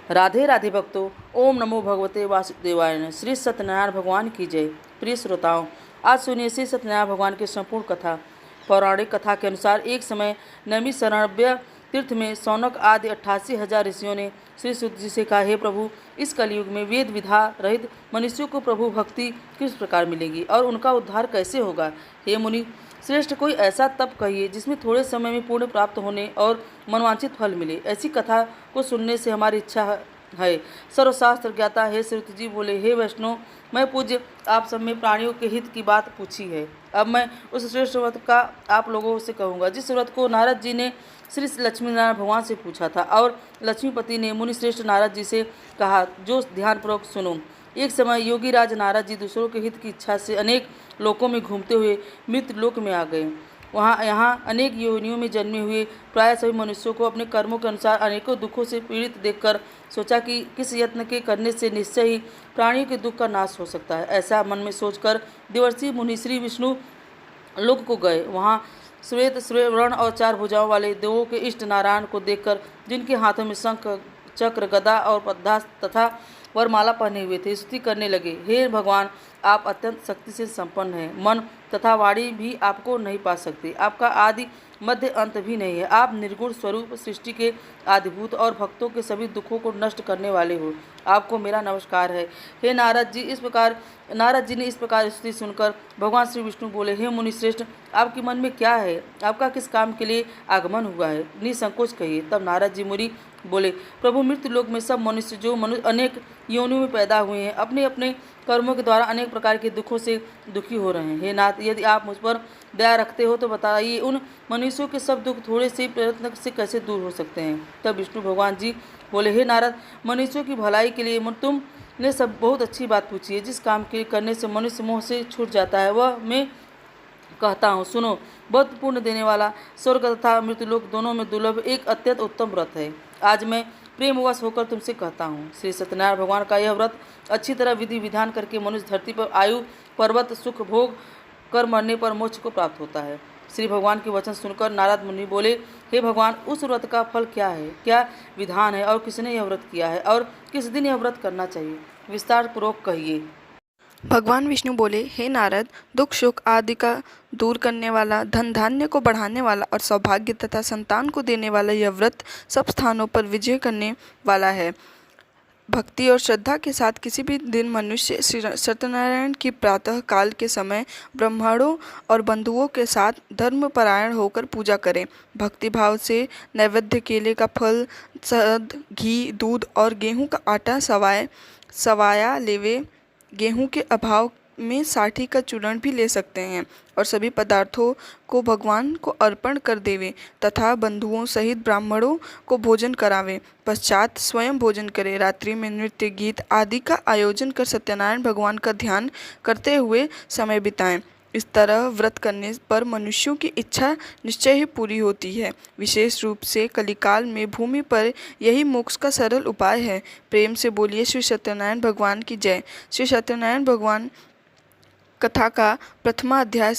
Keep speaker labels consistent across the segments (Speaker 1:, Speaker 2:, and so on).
Speaker 1: राधे राधे भक्तों, ओम नमो भगवते वासुदेवाय। श्री सत्यनारायण भगवान की जय। प्रिय श्रोताओं, आज सुनिए श्री सत्यनारायण भगवान की संपूर्ण कथा। पौराणिक कथा के अनुसार एक समय नैमी शरणव्य तीर्थ में सौनक आदि 88,000 ऋषियों ने श्री सूत जी से कहा, हे प्रभु, इस कलयुग में वेद विधा रहित मनुष्यों को प्रभु भक्ति किस प्रकार मिलेगी और उनका उद्धार कैसे होगा। हे मुनि श्रेष्ठ, कोई ऐसा तप कहिए जिसमें थोड़े समय में पुण्य प्राप्त होने और मनवांछित फल मिले। ऐसी कथा को सुनने से हमारी इच्छा है। सर्वशास्त्र ज्ञाता हे श्रुत जी बोले, हे वैष्णव, मैं पूज्य आप सब में प्राणियों के हित की बात पूछी है। अब मैं उस श्रेष्ठ व्रत का आप लोगों से कहूँगा जिस व्रत को नारद जी ने श्री लक्ष्मी नारायण भगवान से पूछा था और लक्ष्मीपति ने मुनि श्रेष्ठ नारद जी से कहा, जो ध्यानपूर्वक सुनो। एक समय योगी राज नारद जी दूसरों के हित की इच्छा से अनेक लोकों में घूमते हुए मृत्यु लोक में आ गए। यहाँ अनेक योनियों में जन्मे हुए प्राय सभी मनुष्यों को अपने कर्मों के अनुसार अनेकों दुखों से पीड़ित देखकर सोचा कि किस यत्न के करने से निश्चय ही प्राणियों के दुख का नाश हो सकता है। ऐसा मन में सोचकर देवर्षि मुनि श्री विष्णु लोक को गए। वहाँ श्वेत वर्ण और 4 भुजाओं वाले देवों के इष्ट नारायण को देखकर, जिनके हाथों में शंख चक्र गदा और पद्मा तथा वरमाला पहने हुए थे, स्तुति करने लगे, हे भगवान, आप अत्यंत शक्ति से संपन्न हैं। मन तथा वाणी भी आपको नहीं पा सकते। आपका आदि मध्य अंत भी नहीं है। आप निर्गुण स्वरूप सृष्टि के आदिभूत और भक्तों के सभी दुखों को नष्ट करने वाले हो। आपको मेरा नमस्कार है। हे नारद जी ने इस प्रकार स्तुति सुनकर भगवान श्री विष्णु बोले, हे मुनि श्रेष्ठ, आपके मन में क्या है? आपका किस काम के लिए आगमन हुआ है? निसंकोच कहिए। तब नारद जी मुनि बोले, प्रभु, मृत्यु लोक में सब मनुष्य जो अनेक योनियों में पैदा हुए हैं, अपने अपने कर्मों के द्वारा अनेक प्रकार के दुखों से दुखी हो रहे हैं। हे नाथ, यदि आप मुझ पर दया रखते हो तो बताइए, उन मनुष्यों के सब दुख थोड़े से प्रयत्न से कैसे दूर हो सकते हैं? तब विष्णु भगवान जी बोले, हे नारद, मनुष्यों की भलाई के लिए तुमने सब बहुत अच्छी बात पूछी है। जिस काम के करने से मनुष्य मोह से छूट जाता है वह मैं कहता हूँ, सुनो। बहुत पुण्य देने वाला स्वर्ग तथा मृत्युलोक दोनों में दुर्लभ एक अत्यंत उत्तम व्रत है। आज मैं प्रेमवश होकर तुमसे कहता हूँ। श्री सत्यनारायण भगवान का यह व्रत अच्छी तरह विधि विधान करके मनुष्य धरती पर आयु पर्वत सुख भोग कर मरने पर मोक्ष को प्राप्त होता है। श्री भगवान के वचन सुनकर नारद मुनि बोले, हे भगवान, उस व्रत का फल क्या है? क्या विधान है और किसने यह व्रत किया है और किस दिन यह व्रत करना चाहिए? विस्तार पूर्वक कहिए।
Speaker 2: भगवान विष्णु बोले, हे नारद, दुख सुख आदि का दूर करने वाला, धन धान्य को बढ़ाने वाला और सौभाग्य तथा संतान को देने वाला यह व्रत सब स्थानों पर विजय करने वाला है। भक्ति और श्रद्धा के साथ किसी भी दिन मनुष्य श्री सत्यनारायण की प्रातः काल के समय ब्राह्मणों और बंधुओं के साथ धर्मपरायण होकर पूजा करें। भक्ति भाव से नैवेद्य, केले का फल, शहद, घी, दूध और गेहूं का आटा सवाया लेवे। गेहूं के अभाव में साठी का चूर्ण भी ले सकते हैं और सभी पदार्थों को भगवान को अर्पण कर देवे तथा बंधुओं सहित ब्राह्मणों को भोजन करावें। पश्चात स्वयं भोजन करें। रात्रि में नृत्य गीत आदि का आयोजन कर सत्यनारायण भगवान का ध्यान करते हुए समय बिताएं। इस तरह व्रत करने पर मनुष्यों की इच्छा निश्चय ही पूरी होती है। विशेष रूप से कलिकाल में भूमि पर यही मोक्ष का सरल उपाय है। प्रेम से बोलिए श्री सत्यनारायण भगवान की जय। श्री सत्यनारायण भगवान कथा का प्रथमा अध्याय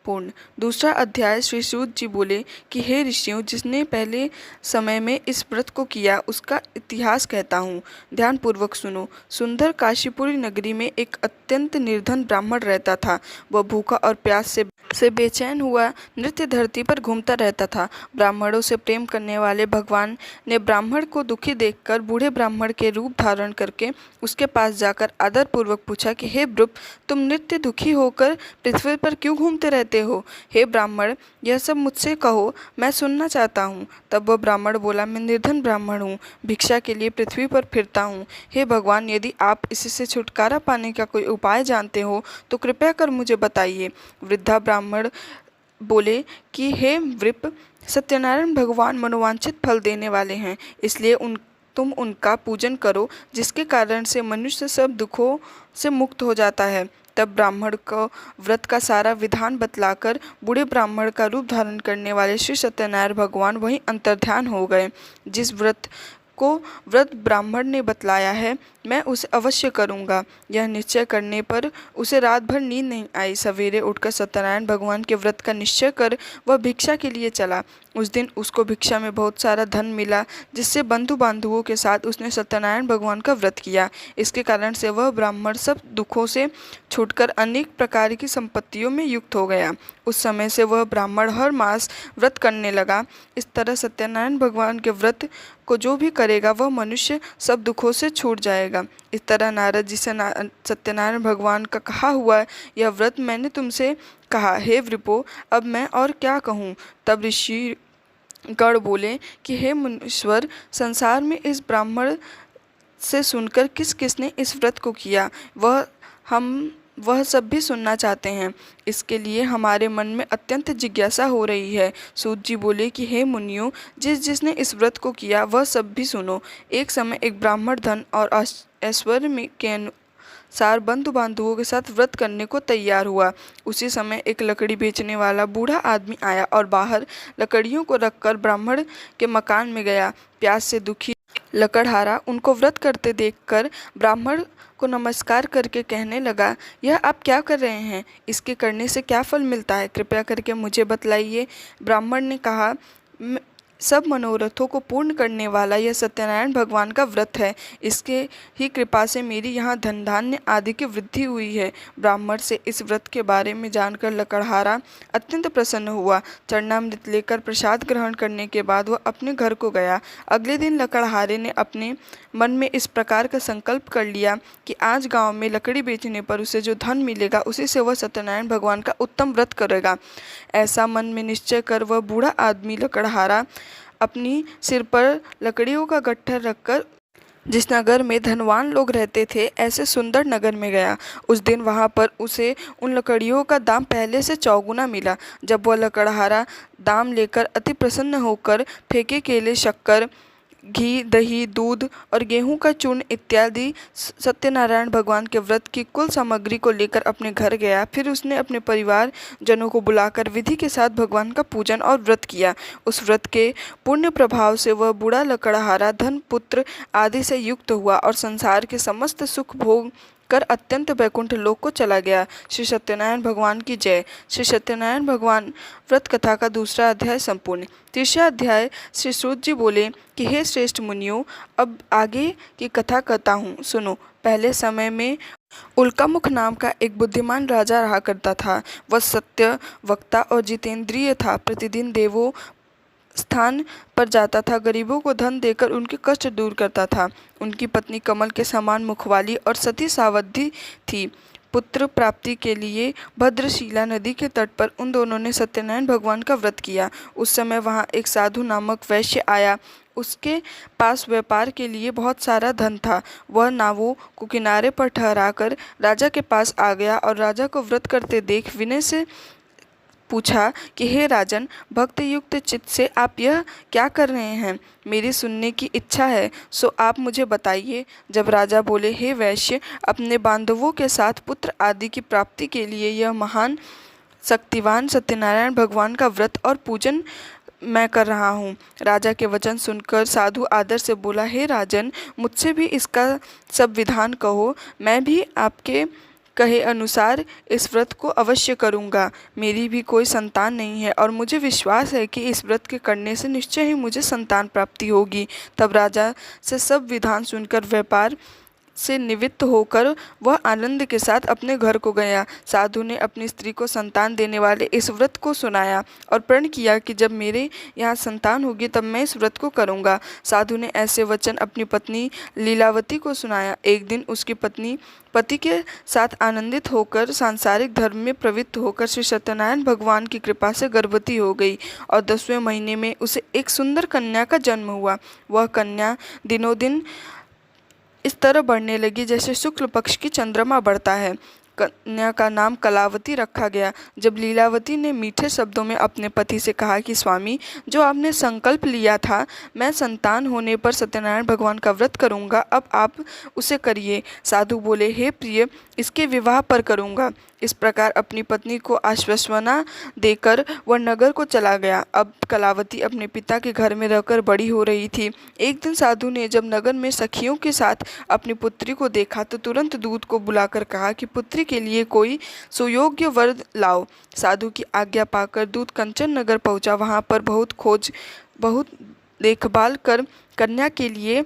Speaker 2: पूर्ण। दूसरा अध्याय श्री सूत जी बोले कि हे ऋषियों, जिसने पहले समय में इस व्रत को किया उसका इतिहास कहता हूँ, ध्यान पूर्वक सुनो। सुंदर काशीपुरी नगरी में एक अत्यंत निर्धन ब्राह्मण रहता था। वह भूखा और प्यास से बेचैन हुआ नृत्य धरती पर घूमता रहता था। ब्राह्मणों से प्रेम करने वाले भगवान ने ब्राह्मण को दुखी देखकर बूढ़े ब्राह्मण के रूप धारण करके उसके पास जाकर आदर पूर्वक पूछा कि हे ब्रुप, तुम नित्य दुखी होकर पृथ्वी पर क्यों घूमते रहते हो? हे ब्राह्मण, यह सब मुझसे कहो, मैं सुनना चाहता हूँ। तब वह ब्राह्मण बोला, मैं निर्धन ब्राह्मण हूँ, भिक्षा के लिए पृथ्वी पर फिरता हूँ। हे भगवान, यदि आप इससे छुटकारा पाने का कोई उपाय जानते हो तो कृपया कर मुझे बताइए। वृद्धा ब्राह्मण बोले कि हे वृप, सत्यनारायण भगवान मनोवांछित फल देने वाले हैं, इसलिए तुम उनका पूजन करो, जिसके कारण से मनुष्य सब दुखों से मुक्त हो जाता है। तब ब्राह्मण को व्रत का सारा विधान बतलाकर बूढ़े ब्राह्मण का रूप धारण करने वाले श्री सत्यनारायण भगवान वहीं अंतर्ध्यान हो गए। जिस व्रत को व्रत ब्राह्मण ने बतलाया है, मैं उसे अवश्य करूँगा। यह निश्चय करने पर उसे रात भर नींद नहीं आई। सवेरे उठकर सत्यनारायण भगवान के व्रत का निश्चय कर वह भिक्षा के लिए चला। उस दिन उसको भिक्षा में बहुत सारा धन मिला, जिससे बंधु बांधवों के साथ उसने सत्यनारायण भगवान का व्रत किया। इसके कारण से वह ब्राह्मण सब दुखों से छूटकर अनेक प्रकार की संपत्तियों में युक्त हो गया। उस समय से वह ब्राह्मण हर मास व्रत करने लगा। इस तरह सत्यनारायण भगवान के व्रत को जो भी करेगा वह मनुष्य सब दुखों से छूट जाएगा। इस तरह नारद जी से सत्यनारायण भगवान का कहा हुआ यह व्रत मैंने तुमसे कहा, हे वृपो, अब मैं और क्या कहूँ। तब ऋषि गण बोले कि हे मुनीश्वर, संसार में इस ब्राह्मण से सुनकर किस किसने इस व्रत को किया, वह सब भी सुनना चाहते हैं। इसके लिए हमारे मन में अत्यंत जिज्ञासा हो रही है। सूत जी बोले कि हे मुनियों, जिसने इस व्रत को किया वह सब भी सुनो। एक समय एक ब्राह्मण धन और ऐश्वर्य में के अनुसार बंधु बांधवों के साथ व्रत करने को तैयार हुआ। उसी समय एक लकड़ी बेचने वाला बूढ़ा आदमी आया और बाहर लकड़ियों को रखकर ब्राह्मण के मकान में गया। प्यास से दुखी लकड़हारा उनको व्रत करते देखकर ब्राह्मण को नमस्कार करके कहने लगा, यह आप क्या कर रहे हैं? इसके करने से क्या फल मिलता है? कृपया करके मुझे बतलाइए। ब्राह्मण ने कहा, सब मनोरथों को पूर्ण करने वाला यह सत्यनारायण भगवान का व्रत है। इसके ही कृपा से मेरी यहाँ धन धान्य आदि की वृद्धि हुई है। ब्राह्मण से इस व्रत के बारे में जानकर लकड़हारा अत्यंत प्रसन्न हुआ। चरणामृत लेकर प्रसाद ग्रहण करने के बाद वह अपने घर को गया। अगले दिन लकड़हारे ने अपने मन में इस प्रकार का संकल्प कर लिया कि आज गांव में लकड़ी बेचने पर उसे जो धन मिलेगा उसी से वह सत्यनारायण भगवान का उत्तम व्रत करेगा। ऐसा मन में निश्चय कर वह बूढ़ा आदमी लकड़हारा अपनी सिर पर लकड़ियों का गट्ठर रखकर जिस नगर में धनवान लोग रहते थे ऐसे सुंदर नगर में गया। उस दिन वहां पर उसे उन लकड़ियों का दाम पहले से चौगुना मिला। जब वह लकड़हारा दाम लेकर अति प्रसन्न होकर फेंके केले, शक्कर, घी, दही, दूध और गेहूं का चूर्ण इत्यादि सत्यनारायण भगवान के व्रत की कुल सामग्री को लेकर अपने घर गया। फिर उसने अपने परिवार जनों को बुलाकर विधि के साथ भगवान का पूजन और व्रत किया। उस व्रत के पुण्य प्रभाव से वह बूढ़ा लकड़हारा धन, पुत्र आदि से युक्त हुआ और संसार के समस्त सुख भोग कर अत्यंत वैकुंठ लोक को चला गया। श्री सत्यनारायण भगवान की जय। श्री सत्यनारायण भगवान व्रत कथा का दूसरा अध्याय संपूर्ण। तीसरा अध्याय। श्री सूत जी बोले कि हे श्रेष्ठ मुनियों, अब आगे की कथा कहता हूँ, सुनो। पहले समय में उल्कामुख नाम का एक बुद्धिमान राजा रहा करता था। वह सत्य वक्ता और जितेंद्रिय था। प्रतिदिन देवों स्थान पर जाता था, गरीबों को धन देकर उनके कष्ट दूर करता था। उनकी पत्नी कमल के समान मुखवाली और सती सावधि थी। पुत्र प्राप्ति के लिए भद्रशिला नदी के तट पर उन दोनों ने सत्यनारायण भगवान का व्रत किया। उस समय वहाँ एक साधु नामक वैश्य आया। उसके पास व्यापार के लिए बहुत सारा धन था। वह नावों को किनारे पर ठहराकर राजा के पास आ गया और राजा को व्रत करते देख विनय से पूछा कि हे राजन, भक्त युक्त चित्त से आप यह क्या कर रहे हैं? मेरी सुनने की इच्छा है, सो आप मुझे बताइए। जब राजा बोले, हे वैश्य, अपने बांधवों के साथ पुत्र आदि की प्राप्ति के लिए यह महान शक्तिवान सत्यनारायण भगवान का व्रत और पूजन मैं कर रहा हूँ। राजा के वचन सुनकर साधु आदर से बोला, हे राजन, मुझसे भी इसका सब विधान कहो। मैं भी आपके कहे अनुसार इस व्रत को अवश्य करूँगा। मेरी भी कोई संतान नहीं है और मुझे विश्वास है कि इस व्रत के करने से निश्चय ही मुझे संतान प्राप्ति होगी। तब राजा से सब विधान सुनकर व्यापार से निवृत्त होकर वह आनंद के साथ अपने घर को गया। साधु ने अपनी स्त्री को संतान देने वाले इस व्रत को सुनाया और प्रण किया कि जब मेरे यहाँ संतान होगी तब मैं इस व्रत को करूँगा। साधु ने ऐसे वचन अपनी पत्नी लीलावती को सुनाया। एक दिन उसकी पत्नी पति के साथ आनंदित होकर सांसारिक धर्म में प्रवृत्त होकर श्री सत्यनारायण भगवान की कृपा से गर्भवती हो गई और 10वें महीने में उसे एक सुंदर कन्या का जन्म हुआ। वह कन्या दिनों दिन इस तरह बढ़ने लगी जैसे शुक्ल पक्ष की चंद्रमा बढ़ता है। कन्या का नाम कलावती रखा गया। जब लीलावती ने मीठे शब्दों में अपने पति से कहा कि स्वामी, जो आपने संकल्प लिया था, मैं संतान होने पर सत्यनारायण भगवान का व्रत करूंगा, अब आप उसे करिए। साधु बोले, हे प्रिय, इसके विवाह पर करूंगा। इस प्रकार अपनी पत्नी को आश्वासना देकर वह नगर को चला गया। अब कलावती अपने पिता के घर में रहकर बड़ी हो रही थी। एक दिन साधु ने जब नगर में सखियों के साथ अपनी पुत्री को देखा तो तुरंत दूत को बुलाकर कहा कि पुत्री के लिए कोई सुयोग्य वर लाओ। साधु की आज्ञा पाकर दूत कंचन नगर पहुंचा। वहां पर बहुत देखभाल कर कन्या के लिए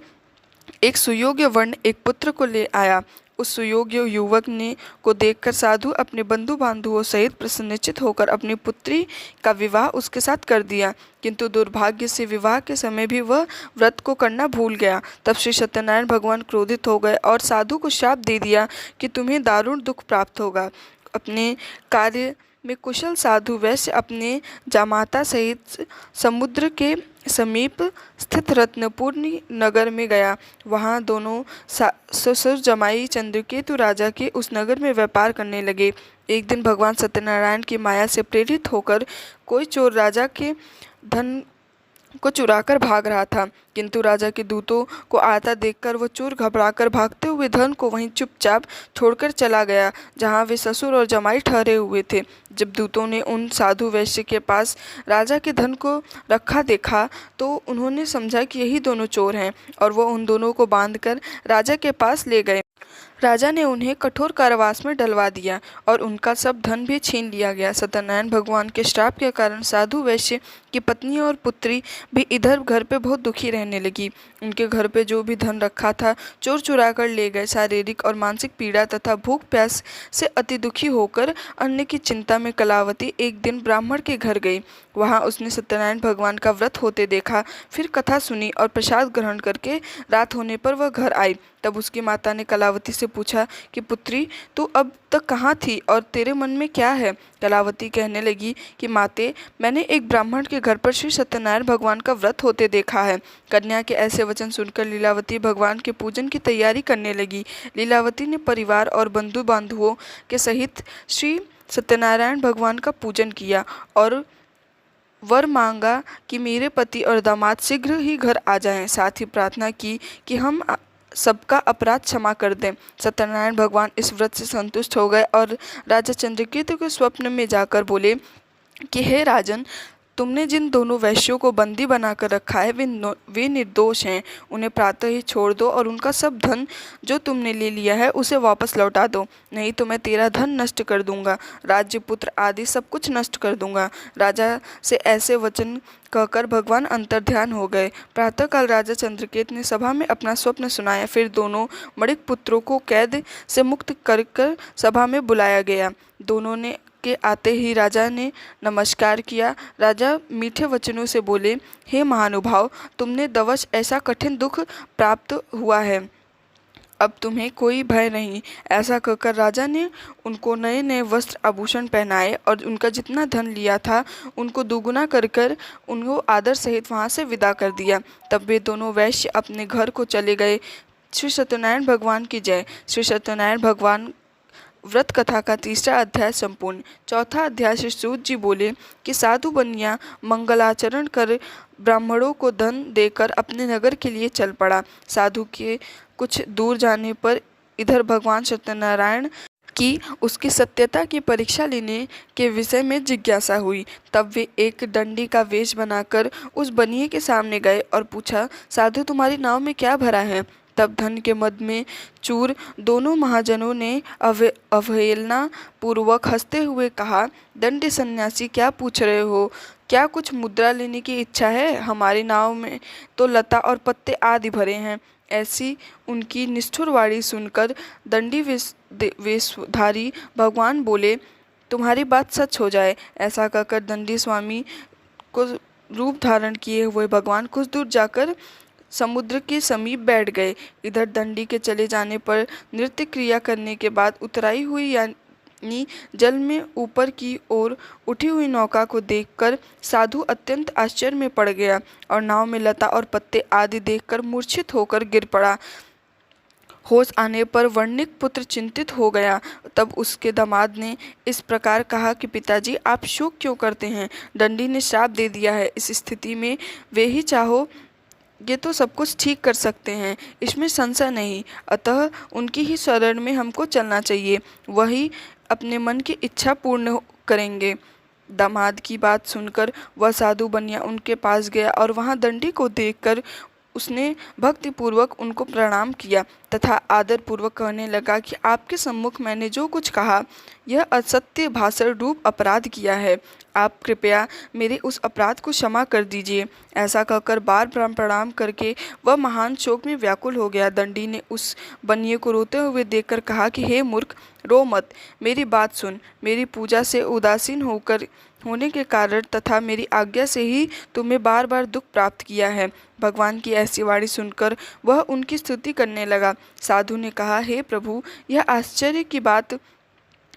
Speaker 2: एक सुयोग्य वर्ण एक पुत्र को ले आया। उस सुयोग्य युवक ने को देखकर साधु अपने बंधु बांधवों सहित प्रसन्नचित होकर अपनी पुत्री का विवाह उसके साथ कर दिया। किंतु दुर्भाग्य से विवाह के समय भी वह व्रत को करना भूल गया। तब श्री सत्यनारायण भगवान क्रोधित हो गए और साधु को शाप दे दिया कि तुम्हें दारुण दुख प्राप्त होगा। अपने कार्य में कुशल साधु वैश्य अपने जामाता सहित समुद्र के समीप स्थित रत्नपुरी नगर में गया। वहां दोनों ससुर जमाई चंद्रकेतु राजा के उस नगर में व्यापार करने लगे। एक दिन भगवान सत्यनारायण की माया से प्रेरित होकर कोई चोर राजा के धन को चुराकर भाग रहा था, किंतु राजा के दूतों को आता देखकर वह चोर घबराकर भागते हुए धन को वहीं चुपचाप छोड़कर चला गया जहां वे ससुर और जमाई ठहरे हुए थे। जब दूतों ने उन साधु वैश्य के पास राजा के धन को रखा देखा तो उन्होंने समझा कि यही दोनों चोर हैं और वह उन दोनों को बांधकर राजा के पास ले गए। राजा ने उन्हें कठोर कारावास में डलवा दिया और उनका सब धन भी छीन लिया गया। सत्यनारायण भगवान के श्राप के कारण साधु वैश्य की पत्नी और पुत्री भी इधर घर पे बहुत दुखी रहने लगी। उनके घर पे जो भी धन रखा था चोर चुरा कर ले गए। शारीरिक और मानसिक पीड़ा तथा भूख प्यास से अति दुखी होकर अन्न की चिंता में कलावती एक दिन ब्राह्मण के घर गई। वहां उसने सत्यनारायण भगवान का व्रत होते देखा, फिर कथा सुनी और प्रसाद ग्रहण करके रात होने पर वह घर आई। तब उसकी माता ने कलावती से पूछा कि पुत्री, तू अब तक कहाँ थी और तेरे मन में क्या है? कलावती कहने लगी कि माते, मैंने एक ब्राह्मण के घर पर श्री सत्यनारायण भगवान का व्रत होते देखा है। कन्या के ऐसे वचन सुनकर लीलावती भगवान के पूजन की तैयारी करने लगी। लीलावती ने परिवार और बंधु बांधवों के सहित श्री सत्यनारायण भगवान का पूजन किया और वर मांगा कि मेरे पति और दामाद शीघ्र ही घर आ जाएं। साथ ही प्रार्थना की कि हम सबका अपराध क्षमा कर दें। सत्यनारायण भगवान इस व्रत से संतुष्ट हो गए और राजा चंद्रकेतु के स्वप्न में जाकर बोले कि हे राजन, तुमने जिन दोनों वैश्यों को बंदी बनाकर रखा है वे निर्दोष हैं। उन्हें प्रातः ही छोड़ दो और उनका सब धन जो तुमने ले लिया है उसे वापस लौटा दो, नहीं तो मैं तेरा धन नष्ट कर दूंगा, राज्य पुत्र आदि सब कुछ नष्ट कर दूंगा। राजा से ऐसे वचन कहकर भगवान अंतर्ध्यान हो गए। प्रातःकाल राजा चंद्रकेतु ने सभा में अपना स्वप्न सुनाया। फिर दोनों मणिक पुत्रों को कैद से मुक्त कर सभा में बुलाया गया। दोनों ने के आते ही राजा ने नमस्कार किया। राजा मीठे वचनों से बोले, हे महानुभाव, तुमने दवश ऐसा कठिन दुख प्राप्त हुआ है, अब तुम्हें कोई भय नहीं। ऐसा कहकर राजा ने उनको नए नए वस्त्र आभूषण पहनाए और उनका जितना धन लिया था उनको दुगुना कर उनको आदर सहित वहां से विदा कर दिया। तब वे दोनों वैश्य अपने घर को चले गए। श्री सत्यनारायण भगवान की जय। श्री सत्यनारायण भगवान व्रत कथा का तीसरा अध्याय संपूर्ण। चौथा अध्याय श्री सूत जी बोले कि साधु बनिया मंगलाचरण कर ब्राह्मणों को धन देकर अपने नगर के लिए चल पड़ा। साधु के कुछ दूर जाने पर इधर भगवान सत्यनारायण की उसकी सत्यता की परीक्षा लेने के विषय में जिज्ञासा हुई। तब वे एक दंडी का वेश बनाकर उस बनिए के सामने गए और पूछा, साधु, तुम्हारी नाव में क्या भरा है? तब धन के मद में चूर दोनों महाजनों ने अवहेलना पूर्वक हंसते हुए कहा, दंडी सन्यासी, क्या पूछ रहे हो? क्या कुछ मुद्रा लेने की इच्छा है? हमारी नाव में तो लता और पत्ते आदि भरे हैं। ऐसी उनकी निष्ठुर वाणी सुनकर दंडी वेशधारी भगवान बोले, तुम्हारी बात सच हो जाए। ऐसा कहकर दंडी स्वामी को रूप धारण किए हुए भगवान कुछ दूर जाकर समुद्र के समीप बैठ गए। इधर दंडी के चले जाने पर नृत्य क्रिया करने के बाद उतराई हुई यानी जल में ऊपर की ओर उठी हुई नौका को देखकर साधु अत्यंत आश्चर्य में पड़ गया और नाव में लता और पत्ते आदि देखकर मूर्छित होकर गिर पड़ा। होश आने पर वर्णिक पुत्र चिंतित हो गया। तब उसके दामाद ने इस प्रकार कहा कि पिताजी, आप शोक क्यों करते हैं? दंडी ने श्राप दे दिया है। इस स्थिति में वे ही चाहो ये तो सब कुछ ठीक कर सकते हैं, इसमें संशय नहीं। अतः उनकी ही शरण में हमको चलना चाहिए। वही अपने मन की इच्छा पूर्ण करेंगे। दामाद की बात सुनकर वह साधु बनिया उनके पास गया और वहां दंडी को देखकर उसने भक्तिपूर्वक उनको प्रणाम किया तथा आदरपूर्वक कहने लगा कि आपके सम्मुख मैंने जो कुछ कहा यह असत्य भाषण रूप अपराध किया है। आप कृपया मेरे उस अपराध को क्षमा कर दीजिए। ऐसा कहकर बार बार प्रणाम करके वह महान शोक में व्याकुल हो गया। दंडी ने उस बनिए को रोते हुए देखकर कहा कि हे मूर्ख, रो मत, मेरी बात सुन। मेरी पूजा से उदासीन होने के कारण तथा मेरी आज्ञा से ही तुम्हें बार बार दुख प्राप्त किया है। भगवान की ऐसी वाणी सुनकर वह उनकी स्तुति करने लगा। साधु ने कहा, हे प्रभु, यह आश्चर्य की बात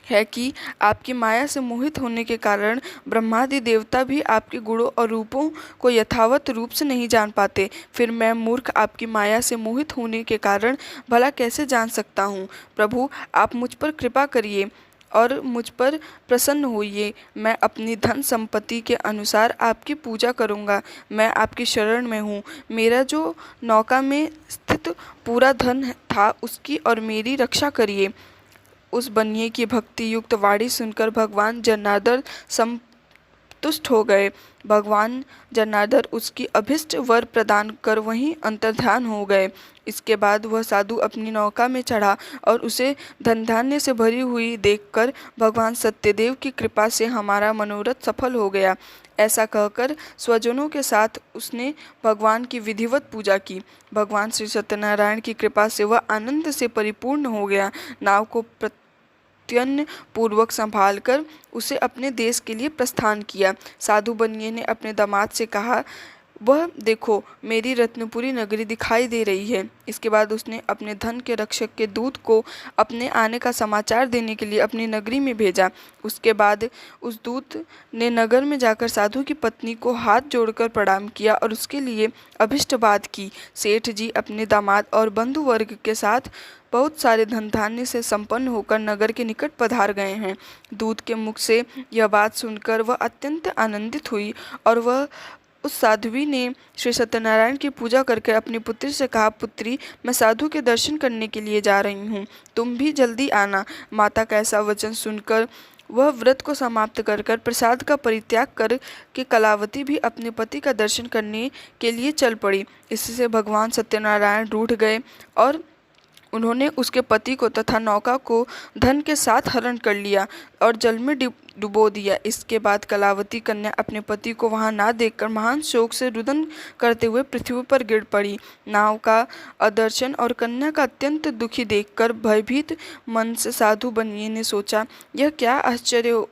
Speaker 2: है कि आपकी माया से मोहित होने के कारण ब्रह्मादि देवता भी आपके गुणों और रूपों को यथावत रूप से नहीं जान पाते। फिर मैं मूर्ख आपकी माया से मोहित होने के कारण भला कैसे जान सकता हूँ। प्रभु, आप मुझ पर कृपा करिए और मुझ पर प्रसन्न होइए। मैं अपनी धन संपत्ति के अनुसार आपकी पूजा करूँगा। मैं आपकी शरण में हूँ। मेरा जो नौका में स्थित पूरा धन था उसकी और मेरी रक्षा करिए। उस बनिए की भक्ति युक्त वाणी सुनकर भगवान जनार्दन संतुष्ट हो गए। भगवान जनार्दन उसकी अभिष्ट वर प्रदान कर वहीं अंतर्ध्यान हो गए। इसके बाद वह साधु अपनी नौका में चढ़ा और उसे धन धान्य से भरी हुई देखकर भगवान सत्यदेव की कृपा से हमारा मनोरथ सफल हो गया। ऐसा कहकर स्वजनों के साथ उसने भगवान की विधिवत पूजा की। भगवान श्री सत्यनारायण की कृपा से वह आनंद से परिपूर्ण हो गया। नाव को प्रत्यन्न पूर्वक संभालकर उसे अपने देश के लिए प्रस्थान किया। साधु बनिए ने अपने दामाद से कहा, वह देखो, मेरी रत्नपुरी नगरी दिखाई दे रही है। इसके बाद उसने अपने धन के रक्षक के दूत को अपने आने का समाचार देने के लिए अपनी नगरी में भेजा। उसके बाद उस दूत ने नगर में जाकर साधु की पत्नी को हाथ जोड़कर प्रणाम किया और उसके लिए अभिष्ट बात की। सेठ जी अपने दामाद और बंधु वर्ग के साथ बहुत सारे धन धान्य से संपन्न होकर नगर के निकट पधार गए हैं। दूत के मुख से यह बात सुनकर वह अत्यंत आनंदित हुई और वह उस साध्वी ने श्री सत्यनारायण की पूजा करके अपनी पुत्री से कहा, पुत्री, मैं साधु के दर्शन करने के लिए जा रही हूँ, तुम भी जल्दी आना। माता का ऐसा वचन सुनकर वह व्रत को समाप्त कर प्रसाद का परित्याग कर के कलावती भी अपने पति का दर्शन करने के लिए चल पड़ी। इससे भगवान सत्यनारायण रूठ गए और उन्होंने उसके पति को तथा नौका को धन के साथ हरण कर लिया और जल में डुबो दिया। इसके बाद कलावती कन्या अपने पति को वहां ना देखकर महान शोक से रुदन करते हुए पृथ्वी पर गिर पड़ी। नाव का अदर्शन और कन्या का अत्यंत दुखी देखकर भयभीत मन से साधु बनिए ने सोचा, यह क्या आश्चर्य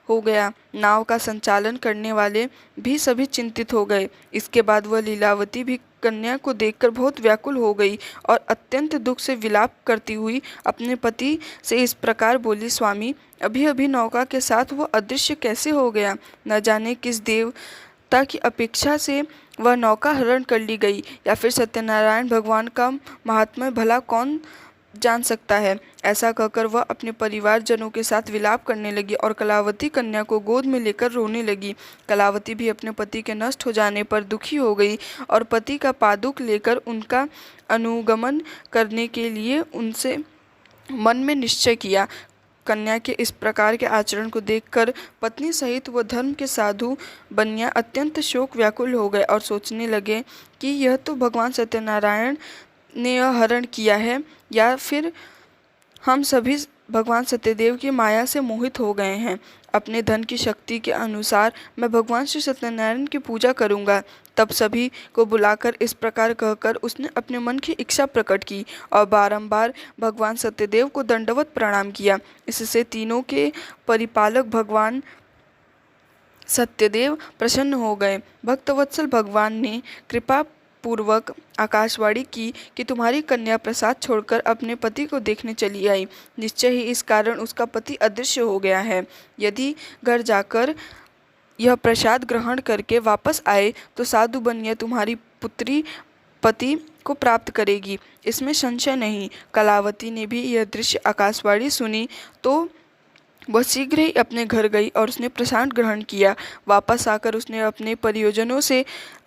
Speaker 2: हो गया। नाव का संचालन करने वाले भी सभी चिंतित हो गए। इसके बाद वह लीलावती भी कन्या को देखकर बहुत व्याकुल हो गई और अत्यंत दुख से विलाप करती हुई अपने पति से इस प्रकार बोली, स्वामी, अभी अभी नौका के साथ वह अदृश्य कैसे हो गया। न जाने किस देवता की अपेक्षा से वह नौका हरण कर ली गई, या फिर सत्यनारायण भगवान का महात्म्य भला कौन जान सकता है। ऐसा कहकर वह अपने परिवारजनों के साथ विलाप करने लगी और कलावती कन्या को गोद में लेकर रोने लगी। कलावती भी अपने पति के नष्ट हो जाने पर दुखी हो गई और पति का पादुक लेकर उनका अनुगमन करने के लिए उनसे मन में निश्चय किया। कन्या के इस प्रकार के आचरण को देखकर पत्नी सहित वह धर्म के साधु बनिया अत्यंत शोक व्याकुल हो गए और सोचने लगे कि यह तो भगवान सत्यनारायण ने यह हरण किया है, या फिर हम सभी भगवान सत्यदेव की माया से मोहित हो गए हैं। अपने धन की शक्ति के अनुसार मैं भगवान श्री सत्यनारायण की पूजा करूंगा। तब सभी को बुलाकर इस प्रकार कहकर उसने अपने मन की इच्छा प्रकट की और बारंबार भगवान सत्यदेव को दंडवत प्रणाम किया। इससे तीनों के परिपालक भगवान सत्यदेव प्रसन्न हो गए। भक्तवत्सल भगवान ने कृपा पूर्वक आकाशवाणी की कि तुम्हारी कन्या प्रसाद छोड़कर अपने पति को देखने चली आई। निश्चय ही इस कारण उसका पति अदृश्य हो गया है। यदि घर जाकर यह प्रसाद ग्रहण करके वापस आए तो साधु बनिया तुम्हारी पुत्री पति को प्राप्त करेगी, इसमें संशय नहीं। कलावती ने भी यह दृश्य आकाशवाणी सुनी तो वह शीघ्र ही अपने घर गई और उसने प्रसाद ग्रहण किया। वापस आकर उसने अपने परिजनों से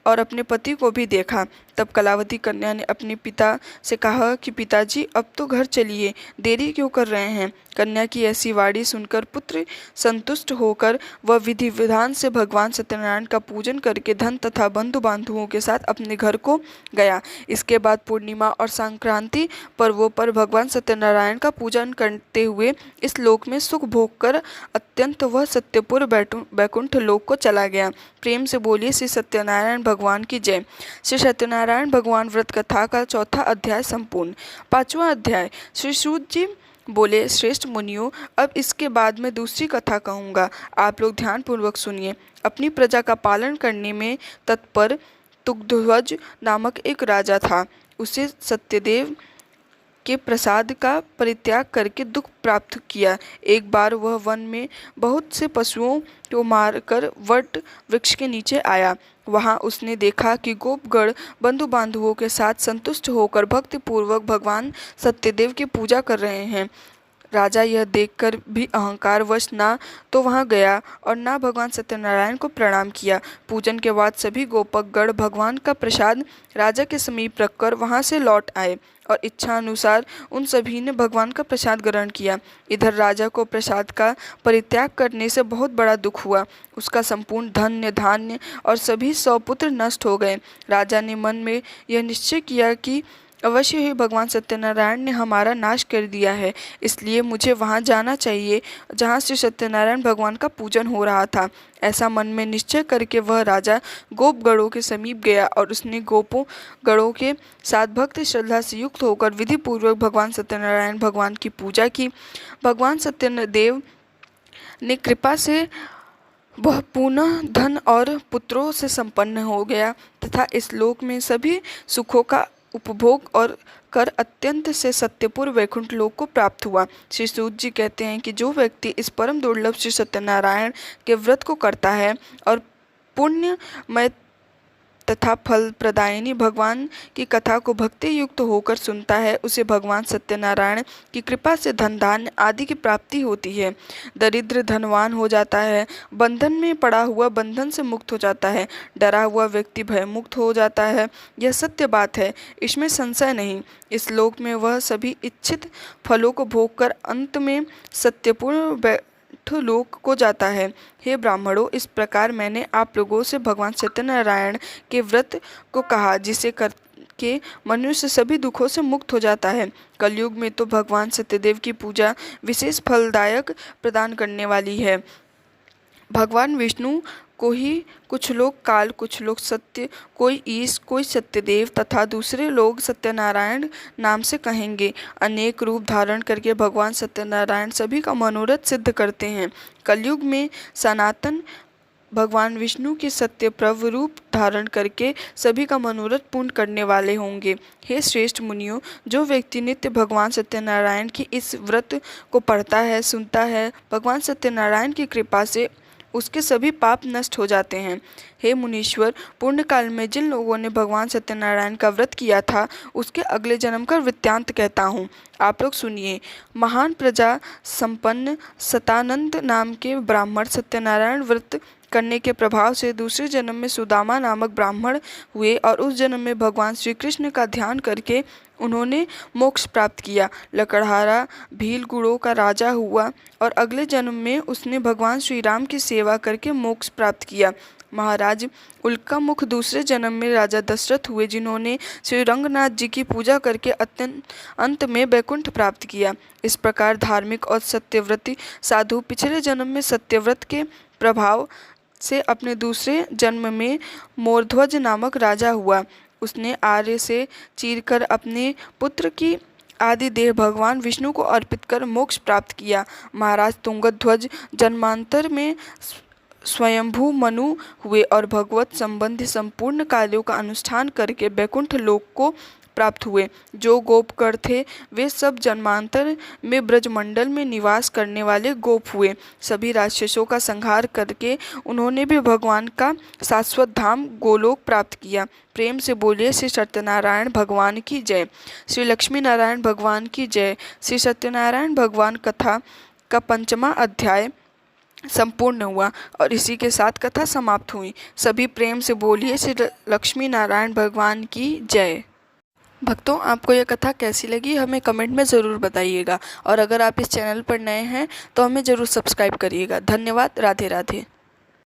Speaker 2: और अपने पति को भी देखा। तब कलावती कन्या ने अपने पिता से कहा कि पिताजी अब तो घर चलिए, देरी क्यों कर रहे हैं। कन्या की ऐसी वाणी सुनकर पुत्र संतुष्ट होकर वह विधि विधान से भगवान सत्यनारायण का पूजन करके धन तथा बंधु बांधवों के साथ अपने घर को गया। इसके बाद पूर्णिमा और संक्रांति पर्वों पर भगवान सत्यनारायण का पूजन करते हुए इस लोक में सुख भोग कर अत्यंत वह सत्यपुर बैकुंठ लोक को चला गया। प्रेम से बोलिए श्री सत्यनारायण भगवान की जय। श्री सत्यनारायण भगवान व्रत कथा का चौथा अध्याय संपूर्ण। पांचवा अध्याय। श्री सूत जी बोले, श्रेष्ठ मुनियों, अब इसके बाद मैं दूसरी कथा कहूँगा, आप लोग ध्यानपूर्वक सुनिए। अपनी प्रजा का पालन करने में तत्पर तुग्ध्वज नामक एक राजा था। उसे सत्यदेव के प्रसाद का परित्याग करके दुख प्राप्त किया। एक बार वह वन में बहुत से पशुओं को मारकर वट वृक्ष के नीचे आया। वहां उसने देखा कि गोपगण बंधु बांधवों के साथ संतुष्ट होकर भक्ति पूर्वक भगवान सत्यदेव की पूजा कर रहे हैं। राजा यह देखकर भी अहंकारवश ना तो वहां गया और ना भगवान सत्यनारायण को प्रणाम किया। पूजन के बाद सभी गोपकगण भगवान का प्रसाद राजा के समीप रखकर वहां से लौट आए और इच्छा अनुसार उन सभी ने भगवान का प्रसाद ग्रहण किया। इधर राजा को प्रसाद का परित्याग करने से बहुत बड़ा दुख हुआ। उसका संपूर्ण धन्य धान्य और सभी 100 पुत्र नष्ट हो गए। राजा ने मन में यह निश्चय किया कि अवश्य ही भगवान सत्यनारायण ने हमारा नाश कर दिया है, इसलिए मुझे वहां जाना चाहिए जहां श्री सत्यनारायण भगवान का पूजन हो रहा था। ऐसा मन में निश्चय करके वह राजा गोपगणों के समीप गया और उसने गोपों गणों के साथ भक्ति श्रद्धा से युक्त होकर विधि पूर्वक भगवान सत्यनारायण भगवान की पूजा की। भगवान सत्यदेव ने कृपा से वह पुनः धन और पुत्रों से संपन्न हो गया तथा इस लोक में सभी सुखों का उपभोग और कर अत्यंत से सत्यपुर वैकुंठ लोक को प्राप्त हुआ। श्री सूत जी कहते हैं कि जो व्यक्ति इस परम दुर्लभ श्री सत्यनारायण के व्रत को करता है और पुण्यमय तथा फल प्रदायिनी भगवान की कथा को भक्ति युक्त होकर सुनता है, उसे भगवान सत्यनारायण की कृपा से धन धान्य आदि की प्राप्ति होती है। दरिद्र धनवान हो जाता है, बंधन में पड़ा हुआ बंधन से मुक्त हो जाता है, डरा हुआ व्यक्ति भय मुक्त हो जाता है। यह सत्य बात है, इसमें संशय नहीं। इस लोक में वह सभी इच्छित फलों को भोग कर अंत में सत्यपूर्ण लोक को जाता है। हे ब्राह्मणों, इस प्रकार मैंने आप लोगों से भगवान सत्यनारायण के व्रत को कहा, जिसे करके मनुष्य सभी दुखों से मुक्त हो जाता है। कलयुग में तो भगवान सत्यदेव की पूजा विशेष फलदायक प्रदान करने वाली है। भगवान विष्णु को ही कुछ लोग काल, कुछ लोग सत्य, कोई ईश, कोई सत्यदेव तथा दूसरे लोग सत्यनारायण नाम से कहेंगे। अनेक रूप धारण करके भगवान सत्यनारायण सभी का मनोरथ सिद्ध करते हैं। कलयुग में सनातन भगवान विष्णु के सत्यप्रभ रूप धारण करके सभी का मनोरथ पूर्ण करने वाले होंगे। हे श्रेष्ठ मुनियों, जो व्यक्ति नित्य भगवान सत्यनारायण की इस व्रत को पढ़ता है, सुनता है, भगवान सत्यनारायण की कृपा से उसके सभी पाप नष्ट हो जाते हैं। हे मुनीश्वर, पूर्ण काल में जिन लोगों ने भगवान सत्यनारायण का व्रत किया था, उसके अगले जन्म का वृत्तांत कहता हूँ, आप लोग सुनिए। महान प्रजा संपन्न सतानंद नाम के ब्राह्मण सत्यनारायण व्रत करने के प्रभाव से दूसरे जन्म में सुदामा नामक ब्राह्मण हुए और उस जन्म में भगवान श्री कृष्ण का ध्यान करके उन्होंने मोक्ष प्राप्त किया। लकड़हारा भील गुड़ों का राजा हुआ और अगले जन्म में उसने भगवान श्री राम की सेवा करके मोक्ष प्राप्त किया। महाराज उल्का मुख दूसरे जन्म में राजा दशरथ हुए, जिन्होंने श्री रंगनाथ जी की पूजा करके अंत में बैकुंठ प्राप्त किया। इस प्रकार धार्मिक और सत्यव्रती साधु पिछले जन्म में सत्यव्रत के प्रभाव से अपने दूसरे जन्म में मोरध्वज नामक राजा हुआ। उसने आर्य से चीरकर अपने पुत्र की आदि देह भगवान विष्णु को अर्पित कर मोक्ष प्राप्त किया। महाराज तुंगध्वज जन्मांतर में स्वयंभू मनु हुए और भगवत संबंधी संपूर्ण कार्यों का अनुष्ठान करके बैकुंठ लोक को प्राप्त हुए। जो गोपकर थे वे सब जन्मांतर में ब्रजमंडल में निवास करने वाले गोप हुए। सभी राक्षसों का संहार करके उन्होंने भी भगवान का शाश्वत धाम गोलोक प्राप्त किया। प्रेम से बोलिए श्री सत्यनारायण भगवान की जय। श्री लक्ष्मी नारायण भगवान की जय। श्री सत्यनारायण भगवान कथा का 5वां अध्याय संपूर्ण हुआ और इसी के साथ कथा समाप्त हुई। सभी प्रेम से बोलिए श्री लक्ष्मी नारायण भगवान की जय। भक्तों, आपको यह कथा कैसी लगी हमें कमेंट में ज़रूर बताइएगा और अगर आप इस चैनल पर नए हैं तो हमें ज़रूर सब्सक्राइब करिएगा। धन्यवाद। राधे राधे।